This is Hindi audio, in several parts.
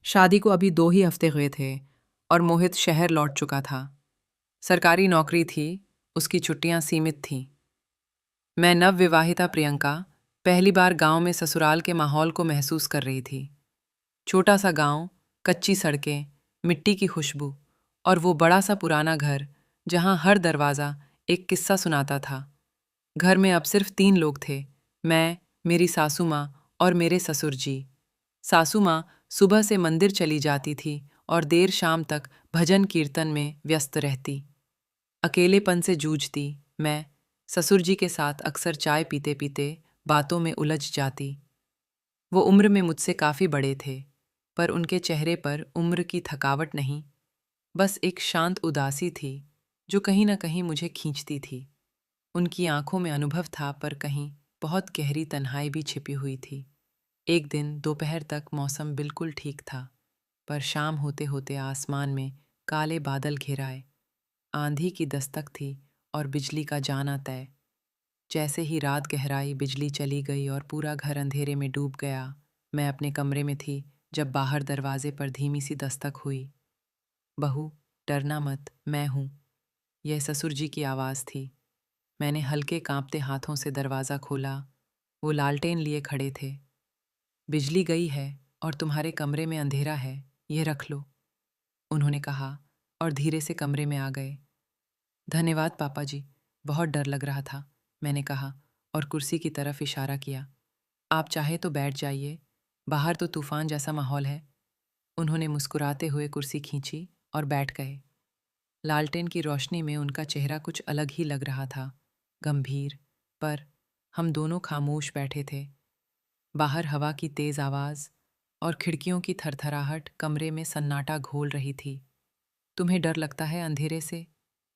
शादी को अभी 2 ही हफ्ते हुए थे और मोहित शहर लौट चुका था। सरकारी नौकरी थी, उसकी छुट्टियां सीमित थीं। मैं नवविवाहिता प्रियंका पहली बार गांव में ससुराल के माहौल को महसूस कर रही थी। छोटा सा गांव, कच्ची सड़कें, मिट्टी की खुशबू और वो बड़ा सा पुराना घर जहां हर दरवाज़ा एक किस्सा सुनाता था। घर में अब सिर्फ 3 लोग थे, मैं, मेरी सासू माँ और मेरे ससुर जी। सासू माँ सुबह से मंदिर चली जाती थी और देर शाम तक भजन कीर्तन में व्यस्त रहती। अकेलेपन से जूझती मैं ससुर जी के साथ अक्सर चाय पीते पीते बातों में उलझ जाती। वो उम्र में मुझसे काफ़ी बड़े थे, पर उनके चेहरे पर उम्र की थकावट नहीं, बस एक शांत उदासी थी जो कहीं न कहीं मुझे खींचती थी। उनकी आंखों में अनुभव था, पर कहीं बहुत गहरी तन्हाई भी छिपी हुई थी। एक दिन दोपहर तक मौसम बिल्कुल ठीक था, पर शाम होते होते आसमान में काले बादल घिर आए। आंधी की दस्तक थी और बिजली का जाना तय। जैसे ही रात गहराई, बिजली चली गई और पूरा घर अंधेरे में डूब गया। मैं अपने कमरे में थी जब बाहर दरवाजे पर धीमी सी दस्तक हुई। बहू, डरना मत, मैं हूँ। यह ससुर जी की आवाज़ थी। मैंने हल्के कांपते हाथों से दरवाज़ा खोला। वो लालटेन लिए खड़े थे। बिजली गई है और तुम्हारे कमरे में अंधेरा है, यह रख लो, उन्होंने कहा और धीरे से कमरे में आ गए। धन्यवाद पापा जी, बहुत डर लग रहा था, मैंने कहा और कुर्सी की तरफ इशारा किया। आप चाहे तो बैठ जाइए, बाहर तो तूफान जैसा माहौल है। उन्होंने मुस्कुराते हुए कुर्सी खींची और बैठ गए। लालटेन की रोशनी में उनका चेहरा कुछ अलग ही लग रहा था, गंभीर। पर हम दोनों खामोश बैठे थे। बाहर हवा की तेज आवाज़ और खिड़कियों की थरथराहट कमरे में सन्नाटा घोल रही थी। तुम्हें डर लगता है अंधेरे से?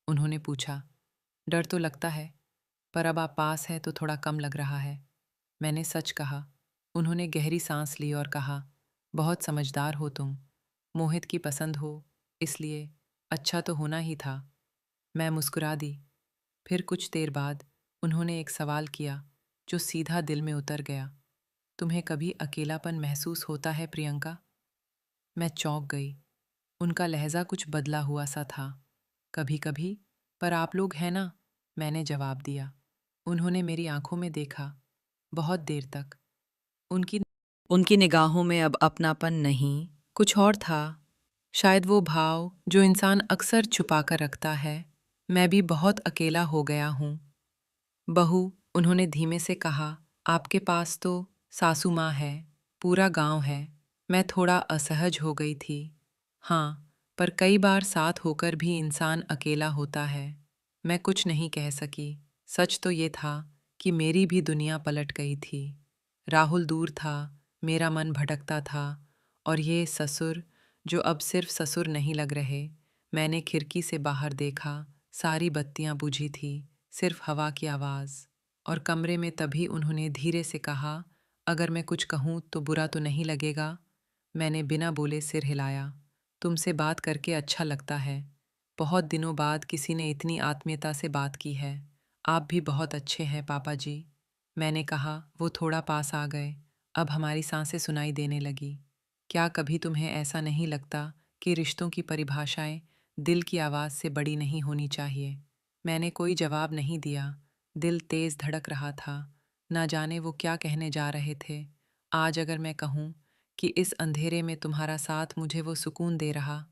उन्होंने पूछा। डर तो लगता है, पर अब आप पास हैं तो थोड़ा कम लग रहा है, मैंने सच कहा। उन्होंने गहरी सांस ली और कहा, बहुत समझदार हो तुम। मोहित की पसंद हो, इसलिए अच्छा तो होना ही था। मैं मुस्कुरा दी। फिर कुछ देर बाद उन्होंने एक सवाल किया जो सीधा दिल में उतर गया। तुम्हें कभी अकेलापन महसूस होता है प्रियंका? मैं चौंक गई। उनका लहजा कुछ बदला हुआ सा था। कभी कभी, पर आप लोग हैं ना, मैंने जवाब दिया। उन्होंने मेरी आंखों में देखा, बहुत देर तक। उनकी उनकी निगाहों में अब अपनापन नहीं, कुछ और था। शायद वो भाव जो इंसान अक्सर छुपा कर रखता है। मैं भी बहुत अकेला हो गया हूँ। बहू, उन्होंने धीमे से कहा, आपके पास तो सासू माँ है, पूरा गांव है। मैं थोड़ा असहज हो गई थी। हाँ, पर कई बार साथ होकर भी इंसान अकेला होता है। मैं कुछ नहीं कह सकी। सच तो ये था कि मेरी भी दुनिया पलट गई थी। राहुल दूर था, मेरा मन भटकता था, और ये ससुर जो अब सिर्फ ससुर नहीं लग रहे। मैंने खिड़की से बाहर देखा, सारी बत्तियां बुझी थी, सिर्फ हवा की आवाज़। और कमरे में तभी उन्होंने धीरे से कहा, अगर मैं कुछ कहूँ तो बुरा तो नहीं लगेगा? मैंने बिना बोले सिर हिलाया। तुमसे बात करके अच्छा लगता है। बहुत दिनों बाद किसी ने इतनी आत्मीयता से बात की है। आप भी बहुत अच्छे हैं पापा जी, मैंने कहा। वो थोड़ा पास आ गए। अब हमारी सांसें सुनाई देने लगी। क्या कभी तुम्हें ऐसा नहीं लगता कि रिश्तों की परिभाषाएं दिल की आवाज़ से बड़ी नहीं होनी चाहिए? मैंने कोई जवाब नहीं दिया। दिल तेज धड़क रहा था। ना जाने वो क्या कहने जा रहे थे। आज अगर मैं कहूँ कि इस अंधेरे में तुम्हारा साथ मुझे वो सुकून दे रहा